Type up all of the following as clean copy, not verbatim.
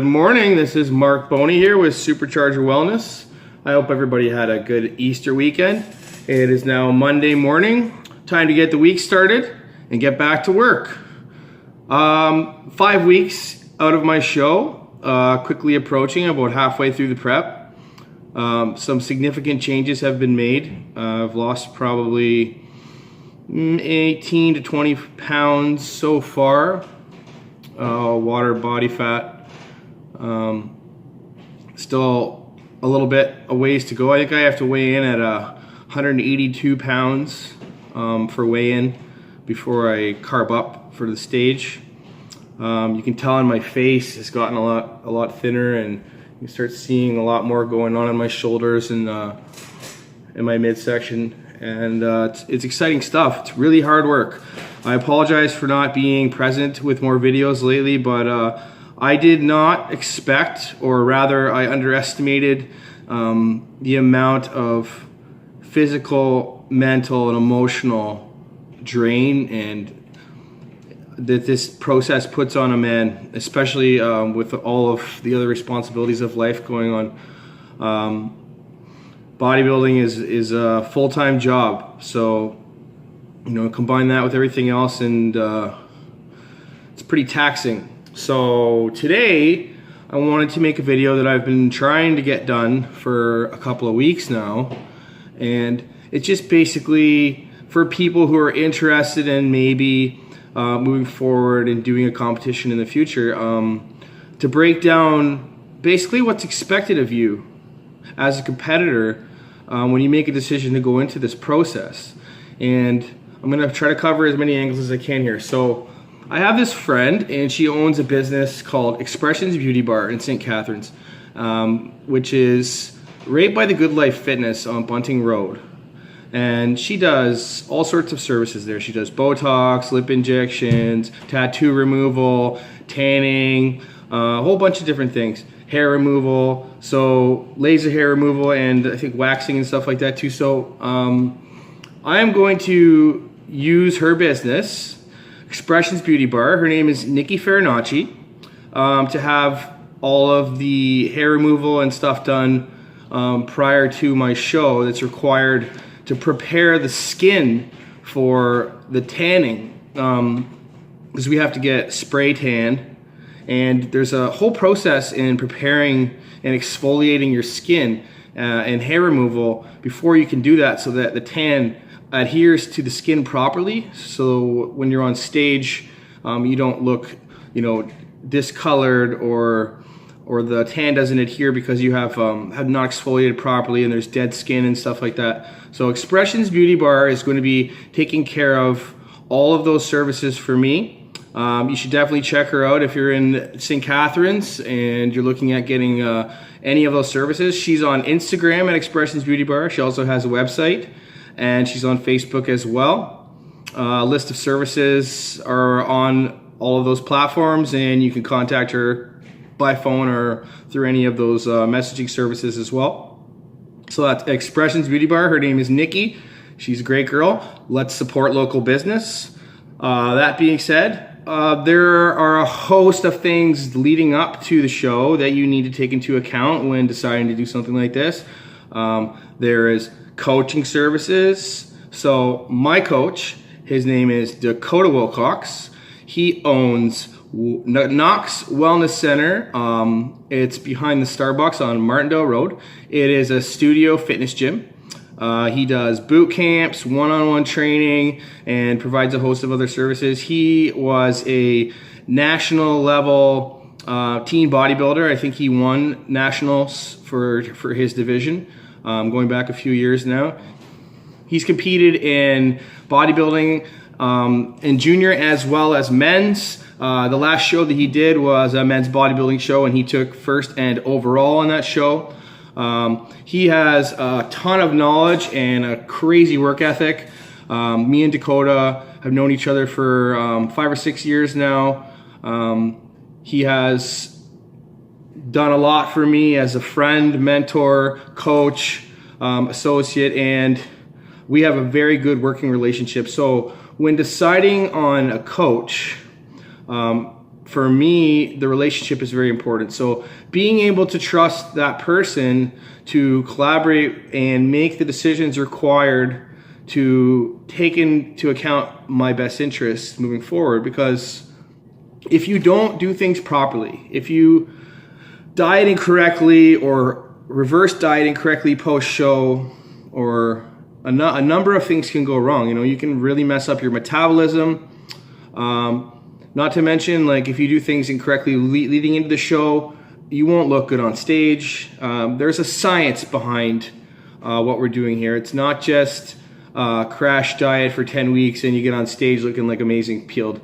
morning, this is Mark Boney here with Supercharger Wellness. I hope everybody had a good Easter weekend. It is now Monday morning, time to get the week started and get back to work. 5 weeks out of my show, quickly approaching, about halfway through the prep. Some significant changes have been made. I've lost probably 18 to 20 pounds so far. Water, body fat. Still a little bit a ways to go. I think I have to weigh in at 182 pounds for weigh-in before I carb up for the stage. You can tell on my face it's gotten a lot thinner, and you start seeing a lot more going on in my shoulders and in my midsection, and it's exciting stuff. It's really hard work. I apologize for not being present with more videos lately, but I did not expect, or rather I underestimated the amount of physical, mental, and emotional drain and that this process puts on a man, especially with all of the other responsibilities of life going on. Bodybuilding is a full-time job, so combine that with everything else, and it's pretty taxing. So today I wanted to make a video that I've been trying to get done for a couple of weeks now, and it's just basically for people who are interested in maybe moving forward and doing a competition in the future, to break down basically what's expected of you as a competitor when you make a decision to go into this process. And I'm going to try to cover as many angles as I can here. So I have this friend, and she owns a business called Expressions Beauty Bar in St. Catharines, which is right by the Good Life Fitness on Bunting Road. And she does all sorts of services there. She does Botox, lip injections, tattoo removal, tanning, a whole bunch of different things. Hair removal, so laser hair removal, and I think waxing and stuff like that too. So I am going to use her business, Expressions Beauty Bar. Her name is Nikki Farinacci, to have all of the hair removal and stuff done prior to my show that's required to prepare the skin for the tanning, because we have to get spray tan, and there's a whole process in preparing and exfoliating your skin and hair removal before you can do that, so that the tan adheres to the skin properly, so when you're on stage you don't look discolored, or the tan doesn't adhere because you have not exfoliated properly and there's dead skin and stuff like that. So Expressions Beauty Bar is going to be taking care of all of those services for me. You should definitely check her out if you're in St. Catharines and you're looking at getting any of those services. She's on Instagram at Expressions Beauty Bar. She also has a website, and she's on Facebook as well. A list of services are on all of those platforms, and you can contact her by phone or through any of those messaging services as well. So that's Expressions Beauty Bar. Her name is Nikki. She's a great girl. Let's support local business. That being said, there are a host of things leading up to the show that you need to take into account when deciding to do something like this. There is coaching services. So my coach, his name is Dakota Wilcox. He owns Knox Wellness Center. It's behind the Starbucks on Martindale Road. It is a studio fitness gym. He does boot camps, one-on-one training, and provides a host of other services. He was a national level teen bodybuilder. I think he won nationals for his division, going back a few years now. He's competed in bodybuilding in junior as well as men's. The last show that he did was a men's bodybuilding show, and he took first and overall on that show. He has a ton of knowledge and a crazy work ethic. Me and Dakota have known each other for 5 or 6 years now. He has done a lot for me as a friend, mentor, coach, associate, and we have a very good working relationship. So when deciding on a coach, for me, the relationship is very important. So being able to trust that person to collaborate and make the decisions required to take into account my best interests moving forward. Because if you don't do things properly, if you diet incorrectly or reverse diet incorrectly post-show, or a number of things can go wrong. You can really mess up your metabolism. Not to mention, like, if you do things incorrectly leading into the show, you won't look good on stage. There's a science behind what we're doing here. It's not just crash diet for 10 weeks and you get on stage looking like amazing, peeled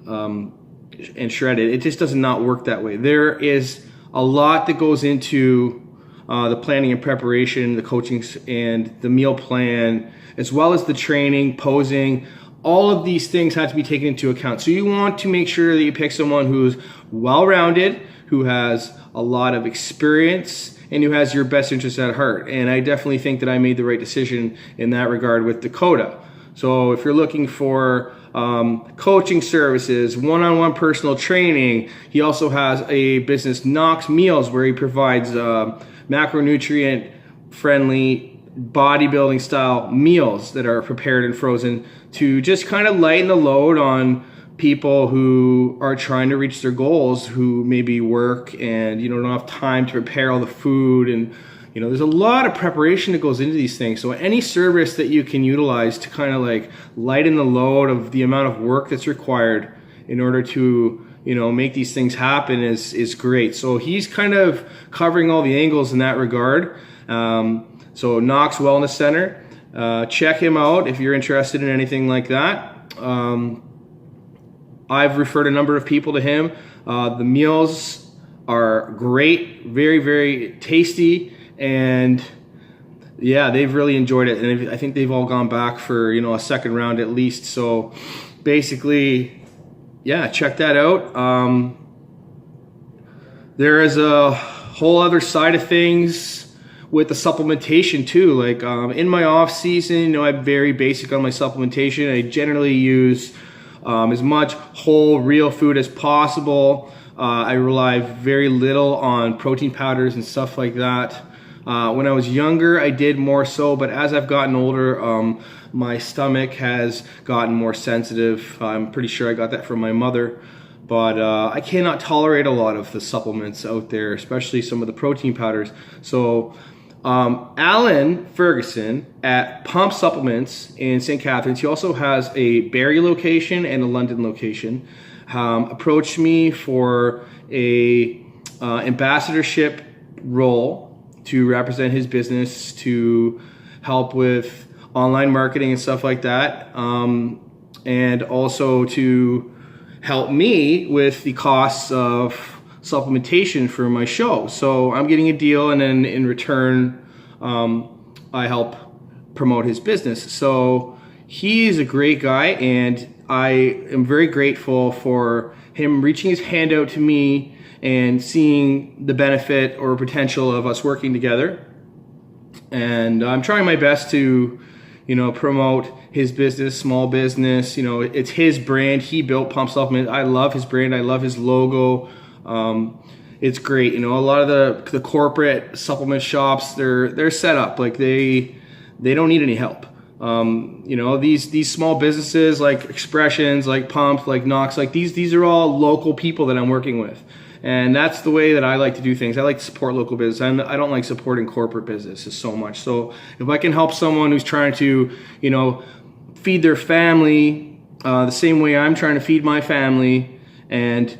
and shredded. It just does not work that way. There is a lot that goes into the planning and preparation, the coaching and the meal plan, as well as the training, posing. All of these things have to be taken into account. So you want to make sure that you pick someone who's well-rounded, who has a lot of experience, and who has your best interests at heart. And I definitely think that I made the right decision in that regard with Dakota. So if you're looking for coaching services, one-on-one personal training, he also has a business, Knox Meals, where he provides macronutrient friendly bodybuilding style meals that are prepared and frozen to just kind of lighten the load on people who are trying to reach their goals, who maybe work and don't have time to prepare all the food. And there's a lot of preparation that goes into these things. So any service that you can utilize to kind of like lighten the load of the amount of work that's required in order to make these things happen is great. So he's kind of covering all the angles in that regard. So Knox Wellness Center, check him out if you're interested in anything like that. I've referred a number of people to him. The meals are great, very, very tasty, and yeah, they've really enjoyed it. And I think they've all gone back for a second round at least. So basically, yeah, check that out. There is a whole other side of things with the supplementation too. Like in my off season, I'm very basic on my supplementation. I generally use as much whole, real food as possible. I rely very little on protein powders and stuff like that. When I was younger, I did more so, but as I've gotten older, my stomach has gotten more sensitive. I'm pretty sure I got that from my mother. But I cannot tolerate a lot of the supplements out there, especially some of the protein powders. So Alan Ferguson at Pump Supplements in St. Catharines, he also has a Barrie location and a London location, approached me for a ambassadorship role to represent his business, to help with online marketing and stuff like that, and also to help me with the costs of supplementation for my show. So I'm getting a deal, and then in return, I help promote his business. So he's a great guy, and I am very grateful for him reaching his hand out to me and seeing the benefit or potential of us working together. And I'm trying my best to, promote his business, small business. It's his brand. He built Pump Supplement. I love his brand. I love his logo. It's great. A lot of the corporate supplement shops, they're set up like they don't need any help. These small businesses like Expressions, like Pump, like Knox, like these are all local people that I'm working with. And that's the way that I like to do things. I like to support local business. I don't like supporting corporate businesses so much. So if I can help someone who's trying to, feed their family the same way I'm trying to feed my family, and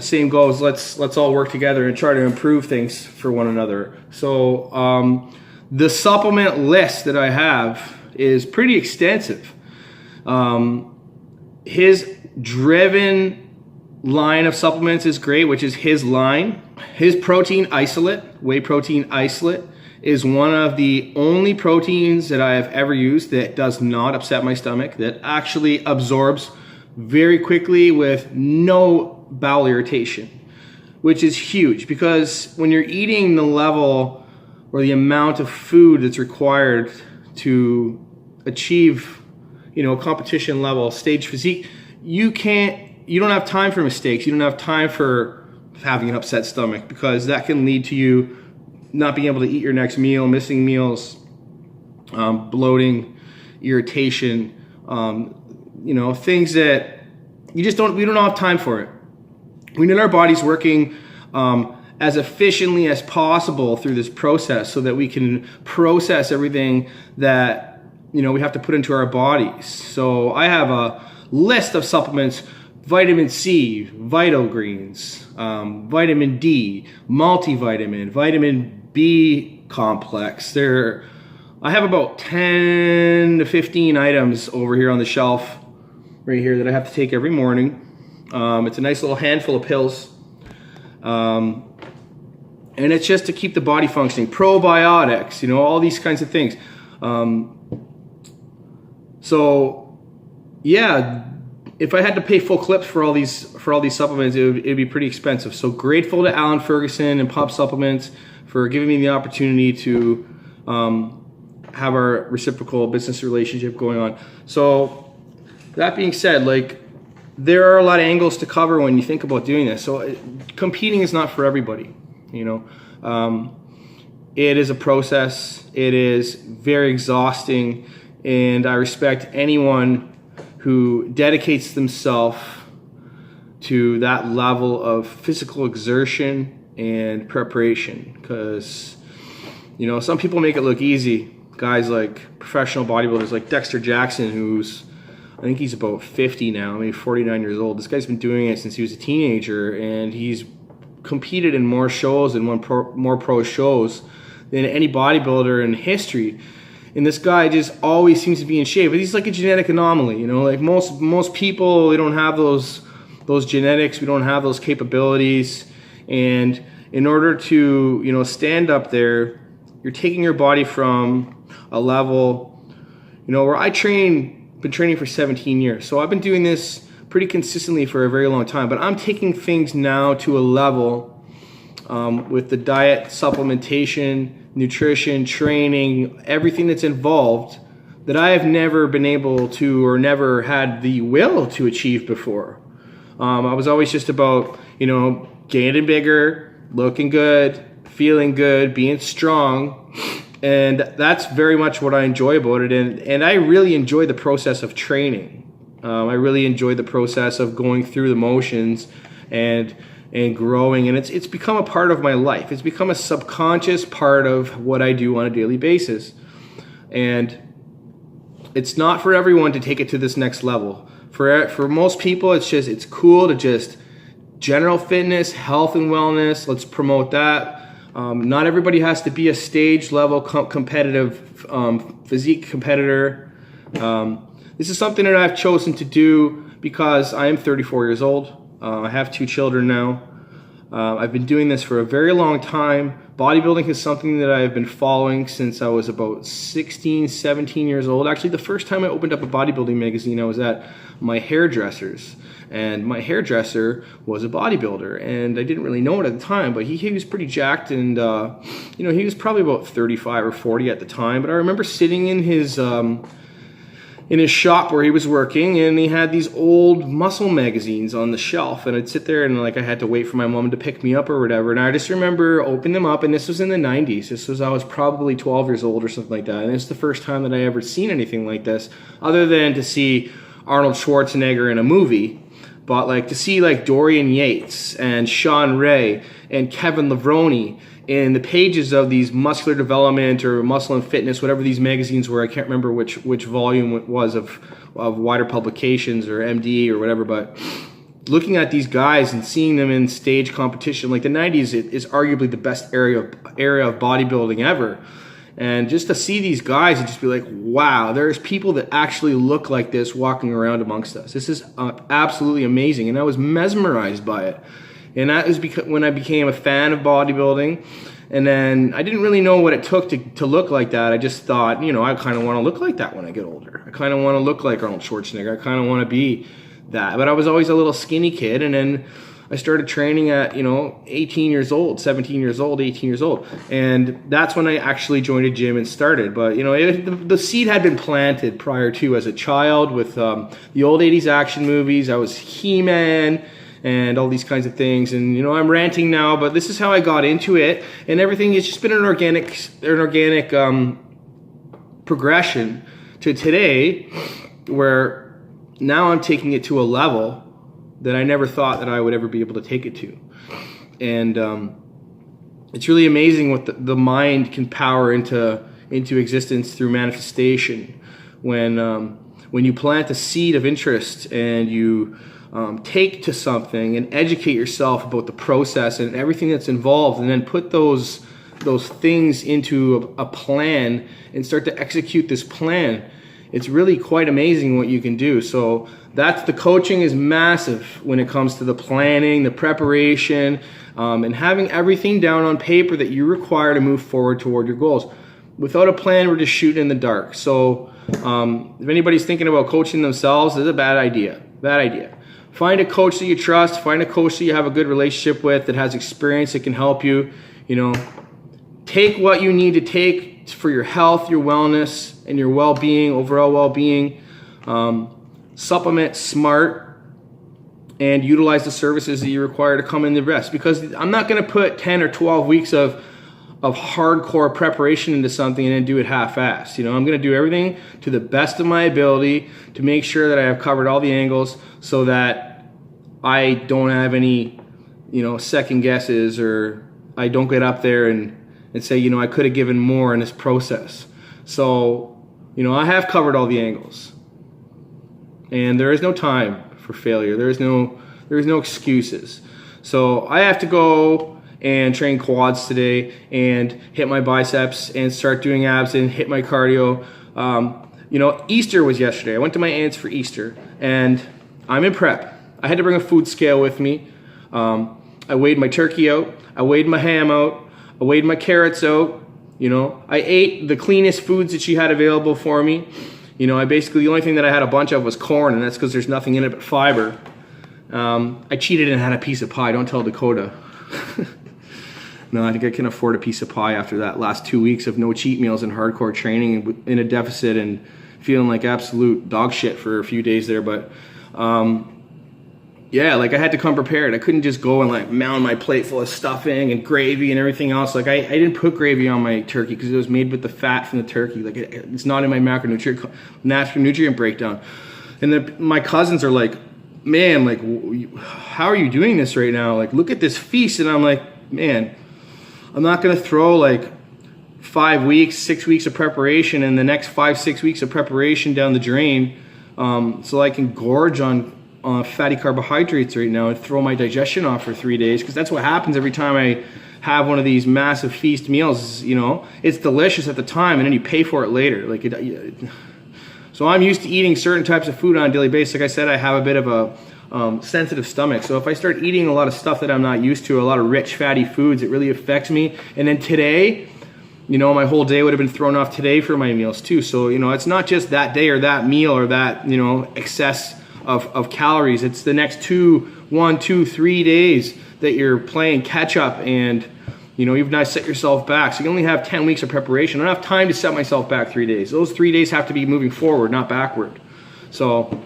same goes, let's all work together and try to improve things for one another. So the supplement list that I have is pretty extensive. His Driven line of supplements is great, which is his line. His protein isolate, whey protein isolate, is one of the only proteins that I have ever used that does not upset my stomach, that actually absorbs very quickly with no bowel irritation, which is huge, because when you're eating the level or the amount of food that's required to achieve, competition level stage physique, you can't you don't have time for mistakes. You don't have time for having an upset stomach, because that can lead to you not being able to eat your next meal, missing meals, bloating, irritation, things that we don't have time for it. We need our bodies working as efficiently as possible through this process, so that we can process everything that we have to put into our bodies. So I have a list of supplements: vitamin C, Vital Greens, vitamin D, multivitamin, vitamin B complex. I have about 10 to 15 items over here on the shelf right here that I have to take every morning. It's a nice little handful of pills. And it's just to keep the body functioning. Probiotics, all these kinds of things. So yeah, if I had to pay full clips for all these supplements, it'd be pretty expensive. So grateful to Alan Ferguson and Pop Supplements for giving me the opportunity to have our reciprocal business relationship going on. So that being said, there are a lot of angles to cover when you think about doing this. So competing is not for everybody. It is a process. It is very exhausting, and I respect anyone who dedicates themselves to that level of physical exertion and preparation, because some people make it look easy. Guys like professional bodybuilders like Dexter Jackson, I think he's about 50 now, maybe 49 years old. This guy's been doing it since he was a teenager, and he's competed in more shows and won more pro shows than any bodybuilder in history. And this guy just always seems to be in shape. But he's like a genetic anomaly, like most people, we don't have those genetics, we don't have those capabilities. And in order to stand up there, you're taking your body from a level, where been training for 17 years. So I've been doing this pretty consistently for a very long time, but I'm taking things now to a level with the diet, supplementation, nutrition, training, everything that's involved, that I have never been able to, or never had the will to achieve before. I was always just about, getting bigger, looking good, feeling good, being strong. And that's very much what I enjoy about it. And I really enjoy the process of training. I really enjoy the process of going through the motions and growing. And it's become a part of my life. It's become a subconscious part of what I do on a daily basis. And it's not for everyone to take it to this next level. For most people, it's cool to just general fitness, health and wellness. Let's promote that. Not everybody has to be a stage level competitive physique competitor. This is something that I've chosen to do because I am 34 years old. I have 2 children now. I've been doing this for a very long time. Bodybuilding is something that I've been following since I was about 16, 17 years old. Actually, the first time I opened up a bodybuilding magazine, I was at my hairdresser's. And my hairdresser was a bodybuilder, and I didn't really know it at the time, but he was pretty jacked, and he was probably about 35 or 40 at the time. But I remember sitting in his shop where he was working, and he had these old muscle magazines on the shelf, and I'd sit there and I had to wait for my mom to pick me up or whatever. And I just remember opening them up, and this was in the 90s. I was probably 12 years old or something like that, and it's the first time that I ever seen anything like this, other than to see Arnold Schwarzenegger in a movie. But to see Dorian Yates and Sean Ray and Kevin Levrone in the pages of these Muscular Development or Muscle and Fitness, whatever these magazines were, I can't remember which volume it was of Wider Publications or MD or whatever, but looking at these guys and seeing them in stage competition, the 90s is arguably the best era of bodybuilding ever. And just to see these guys and just be like, wow, there's people that actually look like this walking around amongst us. This is absolutely amazing. And I was mesmerized by it. And that is when I became a fan of bodybuilding. And then I didn't really know what it took to look like that. I just thought, I kind of want to look like that when I get older. I kind of want to look like Arnold Schwarzenegger. I kind of want to be that. But I was always a little skinny kid. And then I started training at, 18 years old, 17 years old, 18 years old. And that's when I actually joined a gym and started. But, the seed had been planted prior to as a child with the old 80s action movies. I was He-Man and all these kinds of things. And, I'm ranting now, but this is how I got into it. And everything has just been an organic progression to today, where now I'm taking it to a level that I never thought that I would ever be able to take it to. And it's really amazing what the mind can power into existence through manifestation. When you plant a seed of interest and you take to something and educate yourself about the process and everything that's involved, and then put those things into a plan and start to execute this plan, it's really quite amazing what you can do. So the coaching is massive when it comes to the planning, the preparation, and having everything down on paper that you require to move forward toward your goals. Without a plan, we're just shooting in the dark. So if anybody's thinking about coaching themselves, it's a bad idea. Bad idea. Find a coach that you trust. Find a coach that you have a good relationship with, that has experience, that can help you. Take what you need to take for your health, your wellness, and your well-being, overall well-being. Supplement smart and utilize the services that you require to come in the rest. Because I'm not going to put 10 or 12 weeks of hardcore preparation into something and then do it half-assed. I'm going to do everything to the best of my ability to make sure that I have covered all the angles, so that I don't have any, second guesses, or I don't get up there and say, I could have given more in this process. So, I have covered all the angles. And there is no time for failure. There is no excuses. So I have to go and train quads today and hit my biceps and start doing abs and hit my cardio. Easter was yesterday. I went to my aunt's for Easter, and I'm in prep. I had to bring a food scale with me. I weighed my turkey out. I weighed my ham out. I weighed my carrots out. I ate the cleanest foods that she had available for me. The only thing that I had a bunch of was corn, and that's because there's nothing in it but fiber. I cheated and had a piece of pie. Don't tell Dakota. No, I think I can afford a piece of pie after that last 2 weeks of no cheat meals and hardcore training in a deficit and feeling like absolute dog shit for a few days there. But I had to come prepared. I couldn't just go and mound my plate full of stuffing and gravy and everything else. I didn't put gravy on my turkey because it was made with the fat from the turkey. It's not in my macronutrient breakdown. And my cousins are like, man, how are you doing this right now? Look at this feast. And I'm like, man, I'm not going to throw 5 weeks, 6 weeks of preparation and the next 5-6 weeks of preparation down the drain so I can gorge on fatty carbohydrates right now and throw my digestion off for 3 days, because that's what happens every time I have one of these massive feast meals. It's delicious at the time, and then you pay for it later. So I'm used to eating certain types of food on a daily basis. Like I said, I have a bit of a sensitive stomach, so if I start eating a lot of stuff that I'm not used to, a lot of rich fatty foods, it really affects me. And then today, my whole day would have been thrown off today for my meals too. So it's not just that day or that meal or that excess of calories. It's the next 1, 2, 3 days that you're playing catch up, and you've not set yourself back. So you only have 10 weeks of preparation. I don't have time to set myself back 3 days. Those 3 days have to be moving forward, not backward. So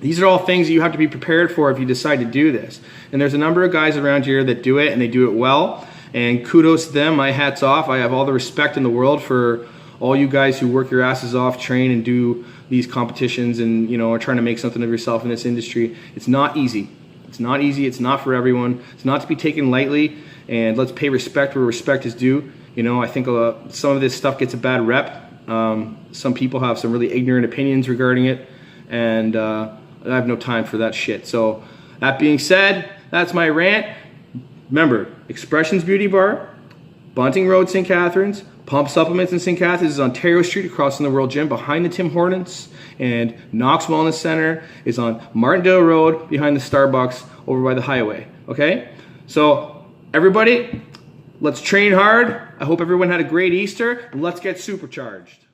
these are all things that you have to be prepared for if you decide to do this. And there's a number of guys around here that do it, and they do it well. And kudos to them. My hat's off. I have all the respect in the world for all you guys who work your asses off, train and do these competitions, and are trying to make something of yourself in this industry. It's not easy. It's not easy. It's not for everyone. It's not to be taken lightly. And let's pay respect where respect is due. I think some of this stuff gets a bad rep. Some people have some really ignorant opinions regarding it, and I have no time for that shit. So that being said, that's my rant. Remember, Expressions Beauty Bar, Bunting Road, St. Catharines. Pump Supplements in St. Catharines is Ontario Street across from the World Gym behind the Tim Hortons. And Knox Wellness Center is on Martindale Road behind the Starbucks over by the highway. Okay? So everybody, let's train hard. I hope everyone had a great Easter. Let's get supercharged.